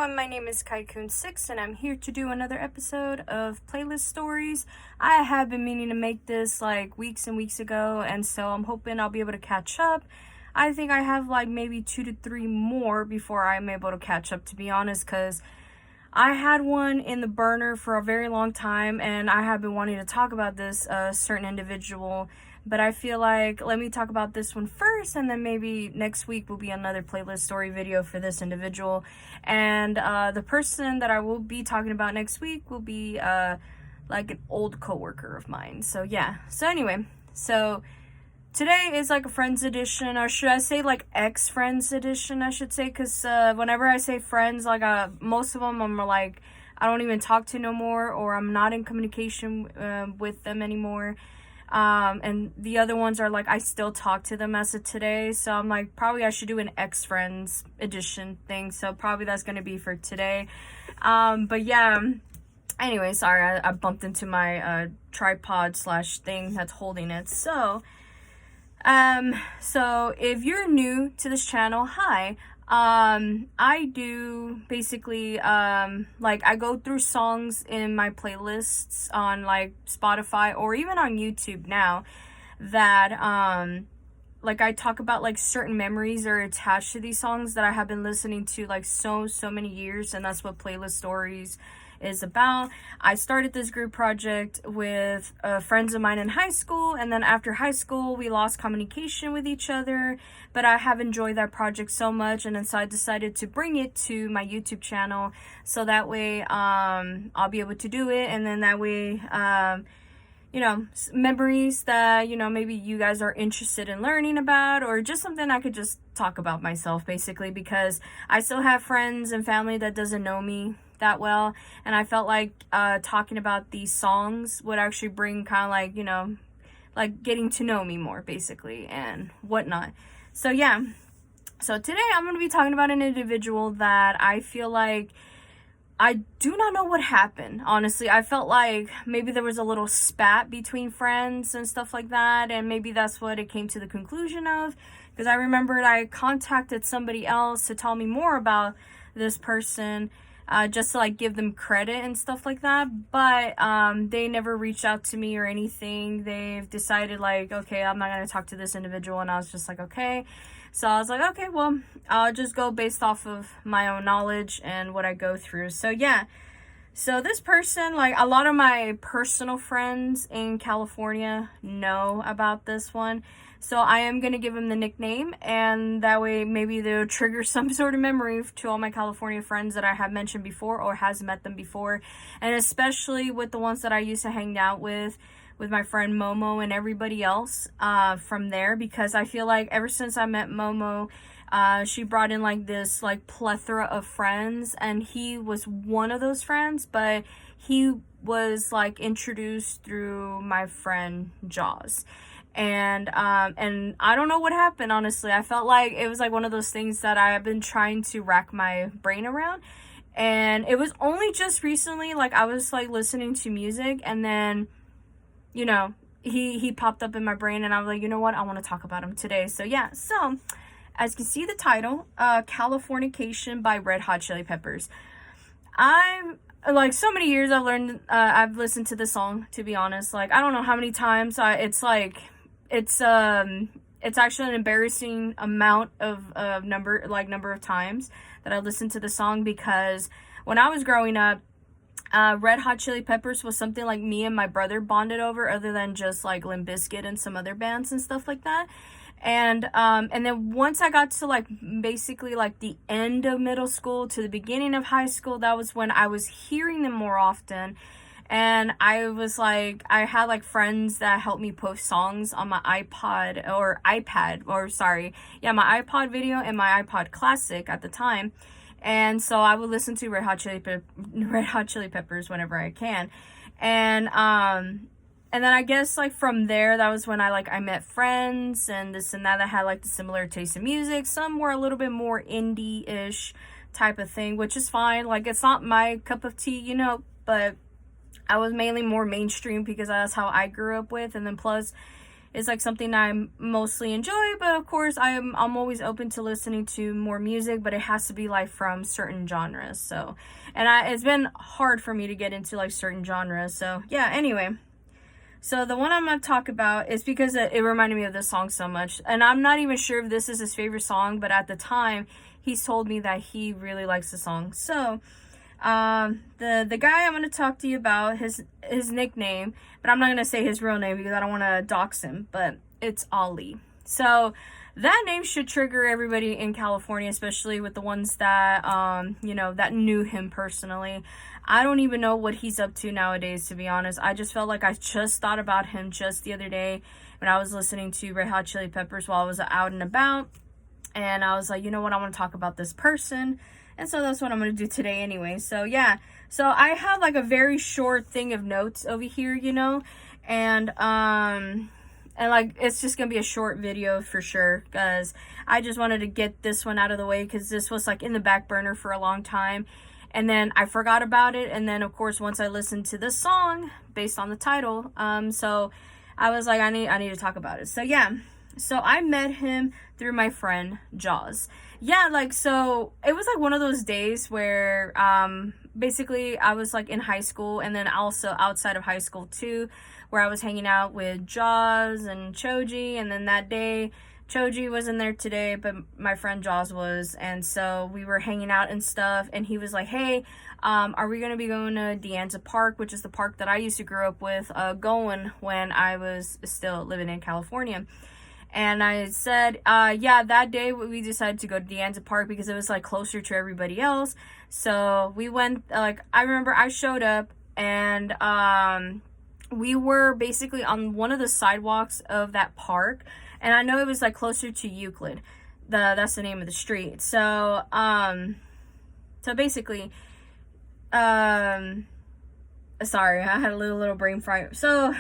everyone, my name is Kaikun6 and I'm here to do another episode of Playlist Stories. I have been meaning to make this like weeks and weeks ago, and so I'm hoping I'll be able to catch up. I think I have like maybe 2 to 3 more before I'm able to catch up, to be honest, because I had one in the burner for a very long time and I have been wanting to talk about this certain individual. But I feel like, let me talk about this one first, and then maybe next week will be another playlist story video for this individual. And the person that I will be talking about next week will be like an old coworker of mine. So yeah. So anyway, so today is like a friends edition, or should I say like ex-friends edition, I should say, because whenever I say friends, like most of them I'm like, I don't even talk to no more, or I'm not in communication with them anymore. And the other ones are like, I still talk to them as of today. So I'm like, probably I should do an ex-friends edition thing. So probably that's going to be for today. But yeah, anyway, sorry, I bumped into my tripod slash thing that's holding it. So if you're new to this channel, hi. I do basically, like, I go through songs in my playlists on, like, Spotify or even on YouTube now that, like, I talk about, like, certain memories are attached to these songs that I have been listening to, like, so many years, and that's what Playlist Stories is about. I started this group project with friends of mine in high school, and then after high school we lost communication with each other, but I have enjoyed that project so much, and then so I decided to bring it to my YouTube channel, so that way I'll be able to do it, and then that way you know, memories that, you know, maybe you guys are interested in learning about, or just something I could just talk about myself, basically, because I still have friends and family that doesn't know me that well, and I felt like talking about these songs would actually bring kind of like, you know, like getting to know me more, basically, and whatnot. So yeah, so today I'm going to be talking about an individual that I feel like, I do not know what happened, honestly. I felt like maybe there was a little spat between friends and stuff like that, and maybe that's what it came to the conclusion of, because I remembered I contacted somebody else to tell me more about this person, just to like give them credit and stuff like that, but they never reached out to me or anything. They've decided like, okay, I'm not going to talk to this individual, and I was just like, okay. So I was like, okay, well, I'll just go based off of my own knowledge and what I go through. So yeah, so this person, like a lot of my personal friends in California know about this one. So I am going to give him the nickname, and that way maybe they'll trigger some sort of memory to all my California friends that I have mentioned before or has met them before. And especially with the ones that I used to hang out with my friend Momo and everybody else from there, because I feel like ever since I met Momo, she brought in like this like plethora of friends, and he was one of those friends, but he was like introduced through my friend Jaws. And I don't know what happened, honestly. I felt like it was like one of those things that I have been trying to rack my brain around, and it was only just recently, like I was like listening to music, and then, you know, he popped up in my brain, and I was like, you know what, I want to talk about him today. So yeah, so as you can see the title, Californication by Red Hot Chili Peppers. I'm like, so many years I've listened to this song, to be honest. Like, I don't know how many times. It's like, it's actually an embarrassing amount of number of times that I listened to the song, because when I was growing up, Red Hot Chili Peppers was something like me and my brother bonded over, other than just like Limp Bizkit and some other bands and stuff like that. And then once I got to like basically like the end of middle school to the beginning of high school, that was when I was hearing them more often. And I was like, I had like friends that helped me post songs on my my iPod video and my iPod Classic at the time. And so I would listen to Red Hot Chili Peppers whenever I can. And then I guess like from there, that was when I met friends and this and that had like the similar taste in music. Some were a little bit more indie-ish type of thing, which is fine. Like, it's not my cup of tea, you know, but I was mainly more mainstream because that's how I grew up with. And then plus, is like something I mostly enjoy, but of course I'm always open to listening to more music, but it has to be like from certain genres. So, and it's been hard for me to get into like certain genres. So yeah, anyway. So the one I'm going to talk about is because it reminded me of this song so much. And I'm not even sure if this is his favorite song, but at the time he's told me that he really likes the song. So the guy I'm going to talk to you about, his nickname, but I'm not going to say his real name because I don't want to dox him, but it's Ali. So that name should trigger everybody in California, especially with the ones that that knew him personally. I don't even know what he's up to nowadays, to be honest. I just felt like I just thought about him just the other day when I was listening to Red Hot Chili Peppers while I was out and about, and I was like, you know what, I want to talk about this person. And so that's what I'm going to do today anyway. So yeah, so I have like a very short thing of notes over here, and like it's just going to be a short video for sure, because I just wanted to get this one out of the way, because this was like in the back burner for a long time. And then I forgot about it. And then of course, once I listened to this song based on the title, so I was like, I need to talk about it. So yeah, so I met him through my friend Jaws. Yeah, like, so it was like one of those days where basically I was like in high school, and then also outside of high school too, where I was hanging out with Jaws and Choji. And then that day Choji wasn't there today, but my friend Jaws was, and so we were hanging out and stuff, and he was like, hey, are we going to be going to De Anza Park, which is the park that I used to grow up with, going when I was still living in California. And I said, yeah, that day we decided to go to De Anza Park because it was like closer to everybody else. So we went, like, I remember I showed up, and we were basically on one of the sidewalks of that park. And I know it was like closer to Euclid. That's the name of the street. So, so basically, sorry, I had a little brain fry. So,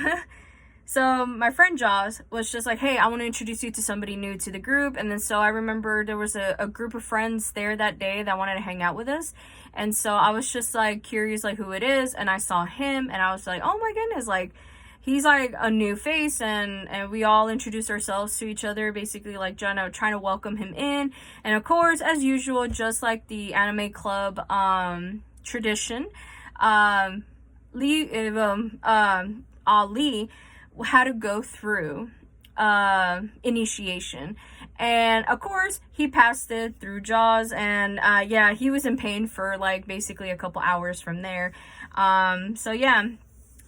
so my friend Jaws was just like, hey, I want to introduce you to somebody new to the group. And then so I remember there was a group of friends there that day that wanted to hang out with us. And so I was just like curious, like who it is. And I saw him, and I was like, oh my goodness, like, he's like a new face, and we all introduced ourselves to each other, basically like trying to welcome him in. And of course, as usual, just like the anime club tradition, Ali had to go through initiation, and of course he passed it through Jaws, and yeah, he was in pain for like basically a couple hours from there. So yeah,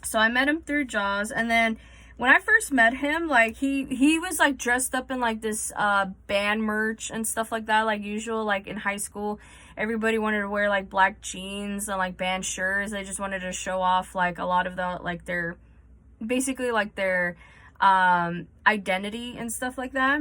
so I met him through Jaws. And then when I first met him, like he was like dressed up in like this band merch and stuff like that, like usual, like in high school everybody wanted to wear like black jeans and like band shirts. They just wanted to show off like a lot of the like their basically like their identity and stuff like that.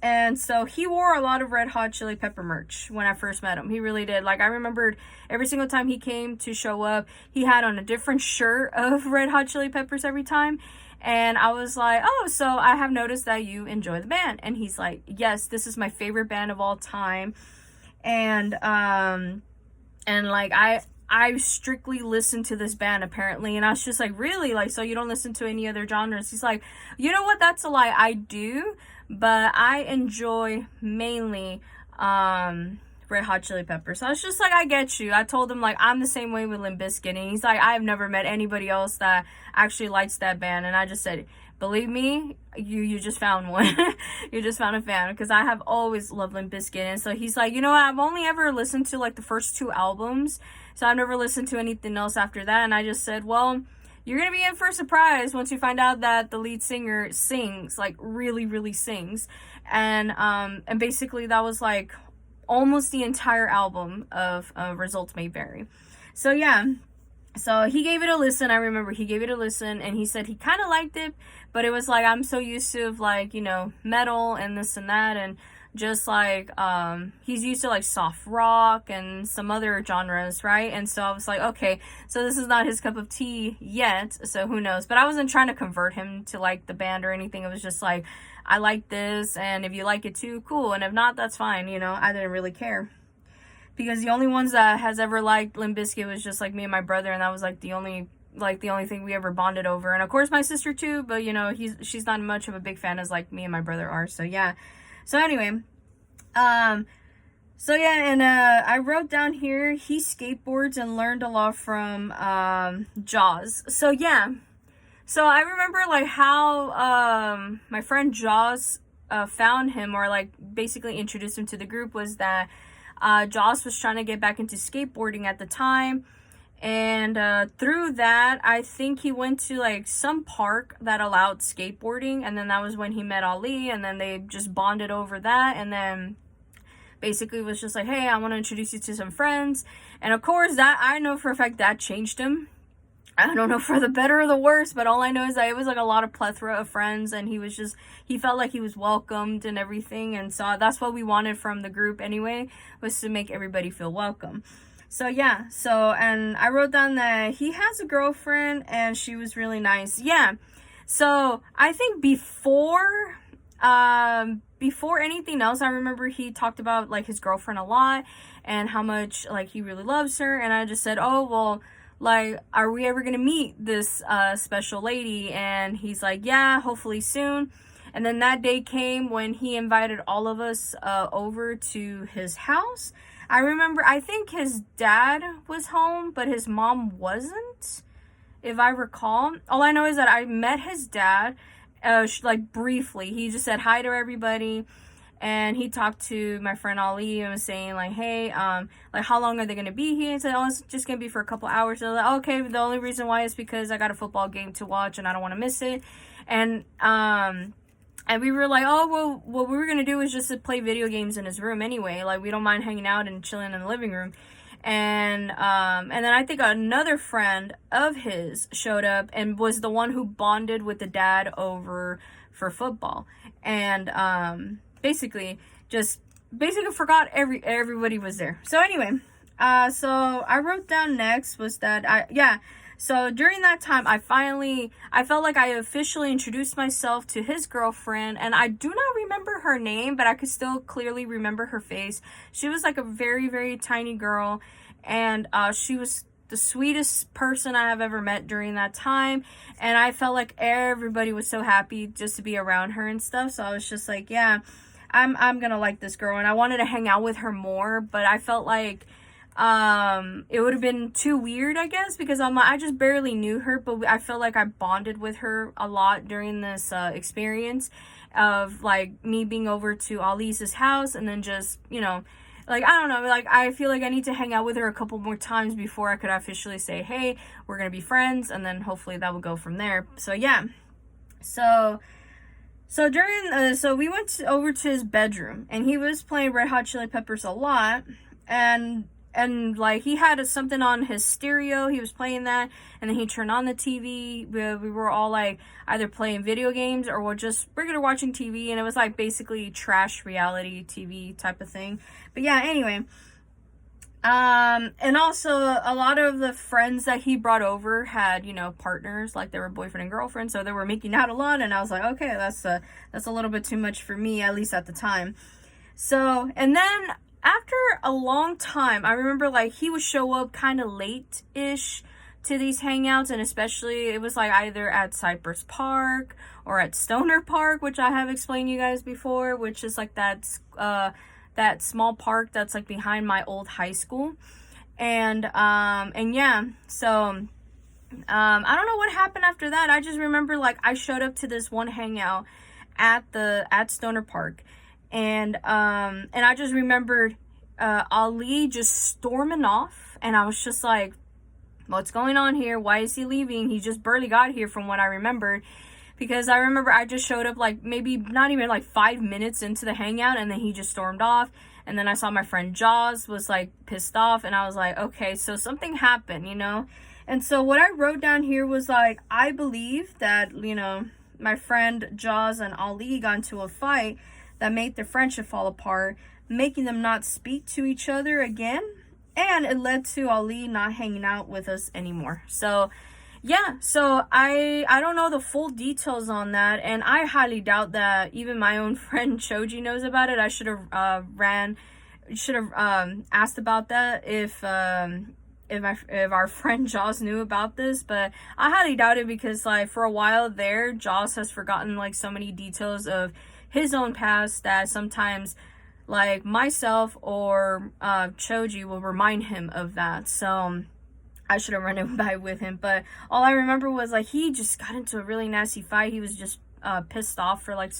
And so he wore a lot of Red Hot Chili Pepper merch when I first met him. He really did. Like, I remembered every single time he came to show up, he had on a different shirt of Red Hot Chili Peppers every time. And I was like, oh, so I have noticed that you enjoy the band. And he's like, yes, this is my favorite band of all time. And like, I strictly listen to this band apparently. And I was just like, really? Like, so you don't listen to any other genres? He's like, you know what? That's a lie. I do, but I enjoy mainly Red Hot Chili Peppers. So I was just like, I get you. I told him, like, I'm the same way with Limp Bizkit. And he's like, I've never met anybody else that actually likes that band. And I just said, believe me, you just found one. You just found a fan, because I have always loved Limp Bizkit. And so he's like, you know what? I've only ever listened to like the first 2 albums. So I've never listened to anything else after that. And I just said, well, you're going to be in for a surprise once you find out that the lead singer sings, like really, really sings. And basically that was like almost the entire album of Results May Vary. So yeah, so he gave it a listen. I remember he gave it a listen, and he said he kind of liked it, but it was like, I'm so used to like, you know, metal and this and that, and just like he's used to like soft rock and some other genres, right? And so I was like, okay, so this is not his cup of tea yet, so who knows. But I wasn't trying to convert him to like the band or anything. It was just like, I like this, and if you like it too, cool, and if not, that's fine, you know. I didn't really care, because the only ones that has ever liked Limp Bizkit was just like me and my brother, and that was like the only like the only thing we ever bonded over. And of course my sister too, but you know, she's not much of a big fan as like me and my brother are. So yeah. So anyway, so yeah, and I wrote down here, he skateboards and learned a lot from Jaws. So yeah. So I remember like how my friend Jaws found him, or like basically introduced him to the group, was that Jaws was trying to get back into skateboarding at the time. And through that, I think he went to like some park that allowed skateboarding, and then that was when he met Ali, and then they just bonded over that. And then basically was just like, hey, I want to introduce you to some friends. And of course, that I know for a fact that changed him. I don't know for the better or the worse, but all I know is that it was like a lot of plethora of friends, and he felt like he was welcomed and everything. And so that's what we wanted from the group anyway, was to make everybody feel welcome. So yeah, and I wrote down that he has a girlfriend and she was really nice. Yeah. So I think before anything else, I remember he talked about like his girlfriend a lot and how much like he really loves her. And I just said, oh, well, like, are we ever gonna meet this special lady? And he's like, yeah, hopefully soon. And then that day came when he invited all of us over to his house. I remember, I think his dad was home, but his mom wasn't, if I recall. All I know is that I met his dad, like briefly. He just said hi to everybody. And he talked to my friend Ali and was saying like, hey, like how long are they going to be here? And said, oh, it's just going to be for a couple hours. So like, okay, the only reason why is because I got a football game to watch and I don't want to miss it. And we were like, oh, well, what we were going to do is just to play video games in his room anyway. Like, we don't mind hanging out and chilling in the living room. And then I think another friend of his showed up and was the one who bonded with the dad over for football. And, basically forgot everybody was there. So anyway, so I wrote down next was that so during that time I felt like I officially introduced myself to his girlfriend, and I do not remember her name, but I could still clearly remember her face. She was like a very, very tiny girl, and she was the sweetest person I have ever met during that time, and I felt like everybody was so happy just to be around her and stuff. So I was just like, yeah, I'm gonna like this girl, and I wanted to hang out with her more, but I felt like it would have been too weird, I guess, because I just barely knew her, but I felt like I bonded with her a lot during this experience of like me being over to Ali's house, and then just, you know, like, I don't know, like, I feel like I need to hang out with her a couple more times before I could officially say, hey, we're gonna be friends, and then hopefully that will go from there. So yeah, so during, so we went over to his bedroom, and he was playing Red Hot Chili Peppers a lot, and like he had something on his stereo, he was playing that, and then he turned on the TV. We were all like either playing video games or we're just regular watching TV, and it was like basically trash reality TV type of thing. But yeah, anyway. And also a lot of the friends that he brought over had, you know, partners, like they were boyfriend and girlfriend, so they were making out a lot, and I was like, okay, that's a little bit too much for me, at least at the time. So, and then after a long time, I remember like he would show up kind of late-ish to these hangouts, and especially it was like either at Cypress Park or at Stoner Park, which I have explained to you guys before, which is like that small park that's like behind my old high school. And yeah, so I don't know what happened after that. I just remember like I showed up to this one hangout at Stoner Park, and I just remembered Ali just storming off, and I was just like, what's going on here? Why is he leaving? He just barely got here from what I remembered. Because I remember I just showed up like maybe not even like 5 minutes into the hangout, and then he just stormed off. And then I saw my friend Jaws was like pissed off, and I was like, okay, so something happened, you know? And so what I wrote down here was like, I believe that, you know, my friend Jaws and Ali got into a fight that made their friendship fall apart, making them not speak to each other again. And it led to Ali not hanging out with us anymore. So yeah, so I don't know the full details on that, and I highly doubt that even my own friend Choji knows about it. I should have asked about that if if our friend Jaws knew about this, but I highly doubt it, because like for a while there, Jaws has forgotten like so many details of his own past that sometimes like myself or Choji will remind him of that. So I should have run it by with him, but all I remember was like he just got into a really nasty fight. He was just pissed off for like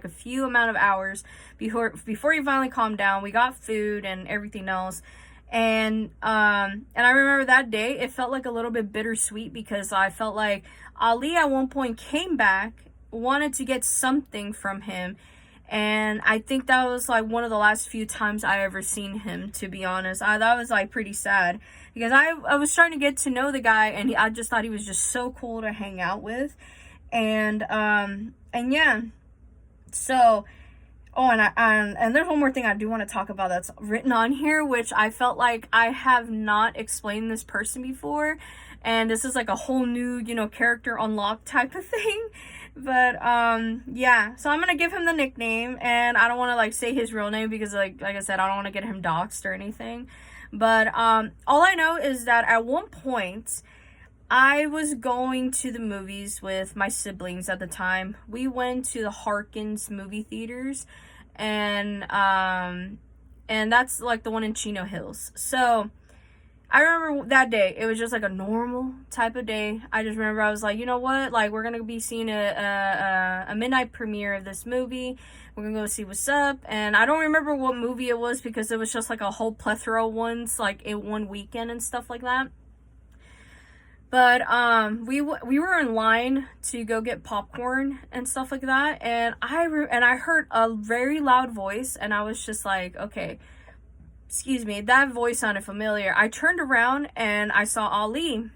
a few amount of hours before he finally calmed down. We got food and everything else, and I remember that day it felt like a little bit bittersweet, because I felt like Ali at one point came back, wanted to get something from him, and I think that was like one of the last few times I ever seen him, to be honest. That was like pretty sad, because I was trying to get to know the guy, and I just thought he was just so cool to hang out with. And yeah, so and there's one more thing I do want to talk about that's written on here, which I felt like I have not explained this person before, and this is like a whole new, you know, character unlock type of thing. But yeah, so I'm gonna give him the nickname, and I don't want to like say his real name, because like I said, I don't want to get him doxxed or anything. But all I know is that at one point I was going to the movies with my siblings at the time. We went to the Harkins movie theaters, and that's like the one in Chino Hills. So I remember that day, it was just like a normal type of day. I just remember I was like, you know what, like we're gonna be seeing a midnight premiere of this movie. We're gonna go see what's up. And I don't remember what movie it was, because it was just like a whole plethora of ones like in one weekend and stuff like that. But we were in line to go get popcorn and stuff like that, and I heard a very loud voice, and I was just like, okay, excuse me, that voice sounded familiar. I turned around and I saw Ali,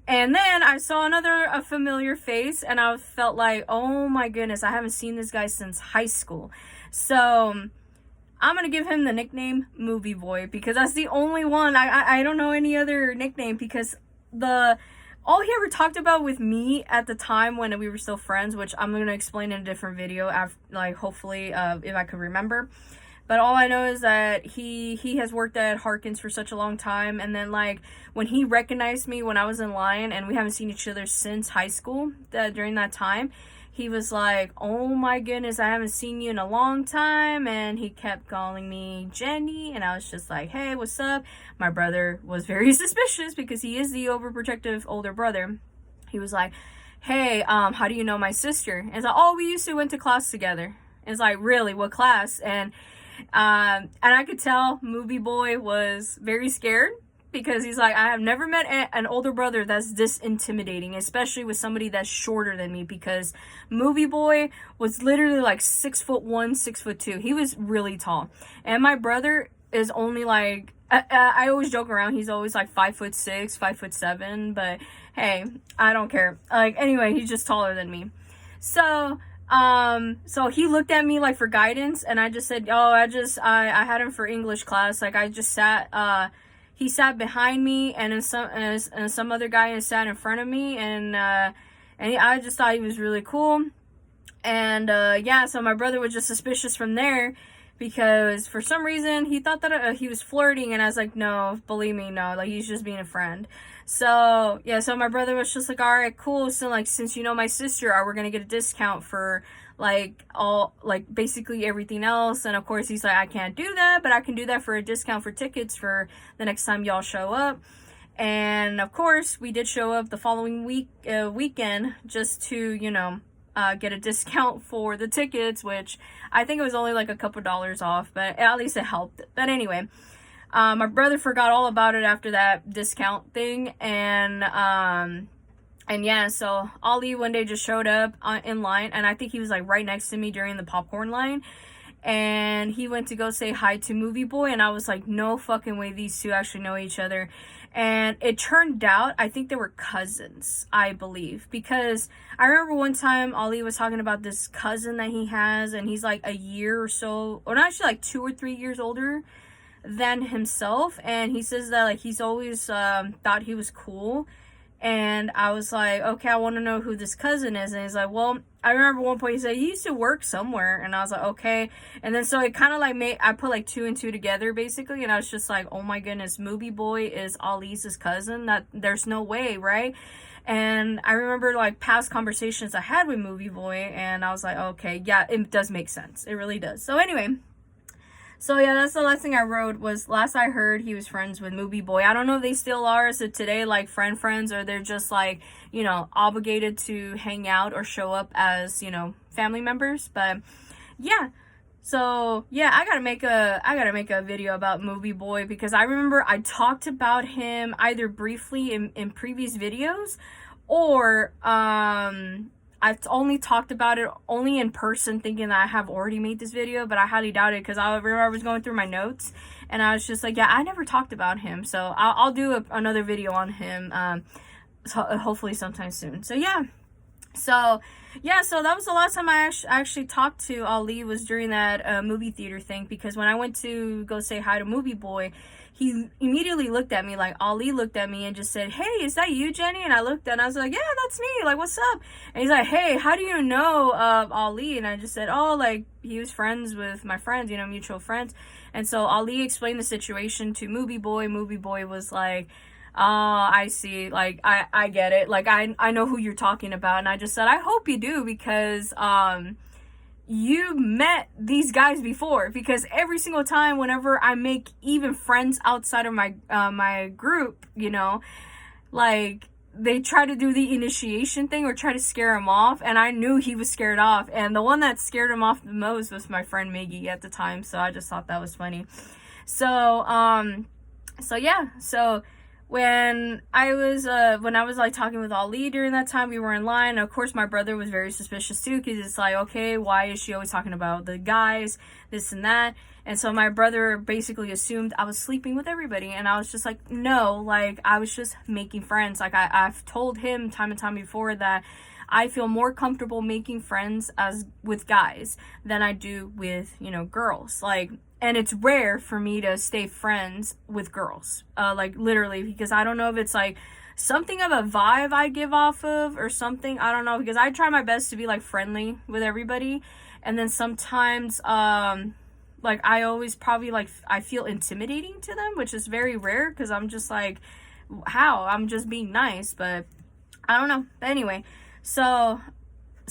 and then I saw a familiar face, and I felt like, oh my goodness, I haven't seen this guy since high school. So I'm gonna give him the nickname Movie Boy, because that's the only one. I don't know any other nickname, because all he ever talked about with me at the time when we were still friends, which I'm gonna explain in a different video after, like, hopefully if I could remember. But all I know is that he has worked at Harkins for such a long time, and then like when he recognized me when I was in line, and we haven't seen each other since high school, during that time, he was like, oh my goodness, I haven't seen you in a long time. And he kept calling me Jenny, and I was just like, hey, what's up? My brother was very suspicious, because he is the overprotective older brother. He was like, hey, how do you know my sister? And it's like, oh, we used to went to class together. And it's like, really, what class? And I could tell Movie Boy was very scared, because he's like, I have never met an older brother that's this intimidating, especially with somebody that's shorter than me, because Movie Boy was literally like 6'1", 6'2". He was really tall. And my brother is only like, I always joke around, he's always like 5'6", 5'7", but hey, I don't care. Like, anyway, he's just taller than me. So he looked at me like for guidance, and I just said, oh, I had him for English class. Like, I just sat, he sat behind me, and some other guy sat in front of me, and I just thought he was really cool. And yeah, so my brother was just suspicious from there, because for some reason he thought that he was flirting, and I was like, no, believe me, no, like, he's just being a friend. So yeah, so my brother was just like, all right, cool, so like, since you know my sister, we're gonna get a discount for like basically everything else. And of course he's like, I can't do that, but I can do that for a discount for tickets for the next time y'all show up. And of course we did show up the following weekend, just to, you know, get a discount for the tickets, which I think it was only like a couple dollars off, but at least it helped. But anyway, my brother forgot all about it after that discount thing. And yeah, so Ali one day just showed up in line, and I think he was like right next to me during the popcorn line, and he went to go say hi to Movie Boy, and I was like, no fucking way these two actually know each other. And it turned out, I think they were cousins, I believe, because I remember one time Ali was talking about this cousin that he has, and he's like a year or so, or not, actually like 2 or 3 years older than himself, and he says that like he's always thought he was cool, And I was like, okay, I want to know who this cousin is. And he's like, well, I remember one point he said, he used to work somewhere. And I was like, okay. And then so it kind of like I put like two and two together basically. And I was just like, oh my goodness, Movie Boy is Ali's cousin. That there's no way, right? And I remember like past conversations I had with Movie Boy. And I was like, okay, yeah, it does make sense. It really does. So anyway. So yeah, that's the last thing I wrote was last I heard he was friends with Movie Boy. I don't know if they still are. So today, like friends, or they're just like, you know, obligated to hang out or show up as, you know, family members. But yeah. So yeah, I gotta make a video about Movie Boy because I remember I talked about him either briefly in previous videos or I've only talked about it only in person thinking that I have already made this video, but I highly doubt it because I remember I was going through my notes and I was just like, yeah, I never talked about him. So I'll do another video on him hopefully sometime soon. So yeah. So that was the last time I actually talked to Ali was during that movie theater thing because when I went to go say hi to Movie Boy, he immediately looked at me, like Ali looked at me and just said, hey, is that you, Jenny? And I looked and I was like, yeah, that's me. Like, what's up? And he's like, hey, how do you know Ali? And I just said, oh, like he was friends with my friends, you know, mutual friends. And so Ali explained the situation to Movie Boy. Movie Boy was like, oh, I see. Like, I get it. Like, I know who you're talking about. And I just said, I hope you do because, you met these guys before because every single time whenever I make even friends outside of my my group, you know, like they try to do the initiation thing or try to scare him off, and I knew he was scared off, and the one that scared him off the most was my friend Miggy at the time. So I just thought that was funny. So yeah, so when I was like talking with Ali during that time, we were in line. Of course, my brother was very suspicious too because it's like, okay, why is she always talking about the guys, this and that? And so my brother basically assumed I was sleeping with everybody, and I was just like, no, like I was just making friends. Like I've told him time and time before that I feel more comfortable making friends with guys than I do with, you know, girls. Like, and it's rare for me to stay friends with girls, like literally, because I don't know if it's like something of a vibe I give off of or something. I don't know, because I try my best to be like friendly with everybody, and then sometimes like I always probably like I feel intimidating to them, which is very rare because I'm just like, how? I'm just being nice, but I don't know. But anyway, so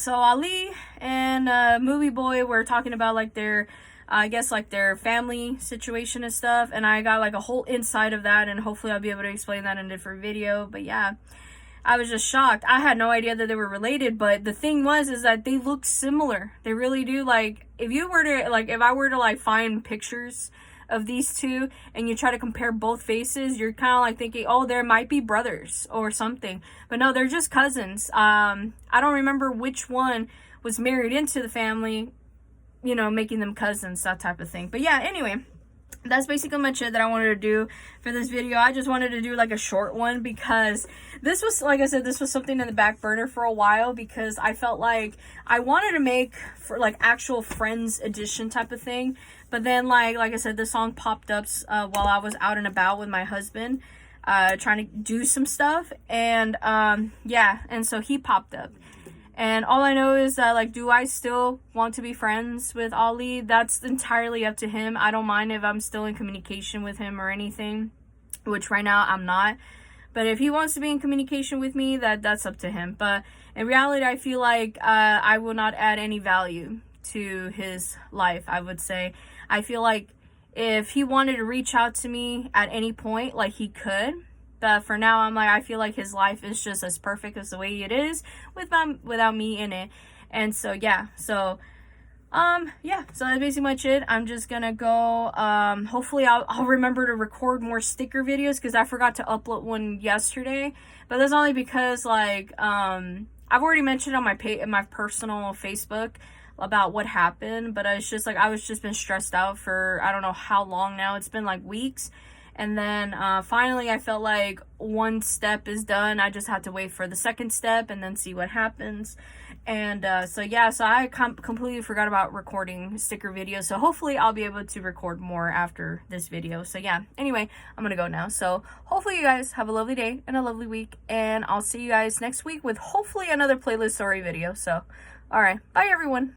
Ali and Movie Boy were talking about like their I guess like their family situation and stuff, and I got like a whole insight of that, and hopefully I'll be able to explain that in a different video. But yeah, I was just shocked. I had no idea that they were related, but the thing was is that they look similar. They really do. Like if I were to like find pictures of these two and you try to compare both faces, you're kind of like thinking, oh, there might be brothers or something, but no, they're just cousins. I don't remember which one was married into the family, you know, making them cousins, that type of thing. But yeah, anyway, that's basically much it that I wanted to do for this video. I just wanted to do like a short one because this was, like I said, this was something in the back burner for a while because I felt like I wanted to make for like actual Friends edition type of thing. But then like I said, the song popped up while I was out and about with my husband trying to do some stuff. And yeah, and so he popped up. And all I know is that, like, do I still want to be friends with Ali? That's entirely up to him. I don't mind if I'm still in communication with him or anything, which right now I'm not. But if he wants to be in communication with me, that's up to him. But in reality, I feel like I will not add any value to his life, I would say. I feel like if he wanted to reach out to me at any point, like, he could. But for now, I'm like, I feel like his life is just as perfect as the way it is without me in it. And so, yeah. So, yeah. So that's basically much it. I'm just gonna go, hopefully I'll remember to record more sticker videos because I forgot to upload one yesterday. But that's only because, like, I've already mentioned on my personal Facebook about what happened. But it's just, like, I was just been stressed out for, I don't know how long now. It's been, like, weeks. And then finally I felt like one step is done. I just have to wait for the second step and then see what happens. And so yeah, so I completely forgot about recording sticker videos. So hopefully I'll be able to record more after this video. So yeah, anyway, I'm gonna go now. So hopefully you guys have a lovely day and a lovely week. And I'll see you guys next week with hopefully another playlist story video. So, all right, bye everyone.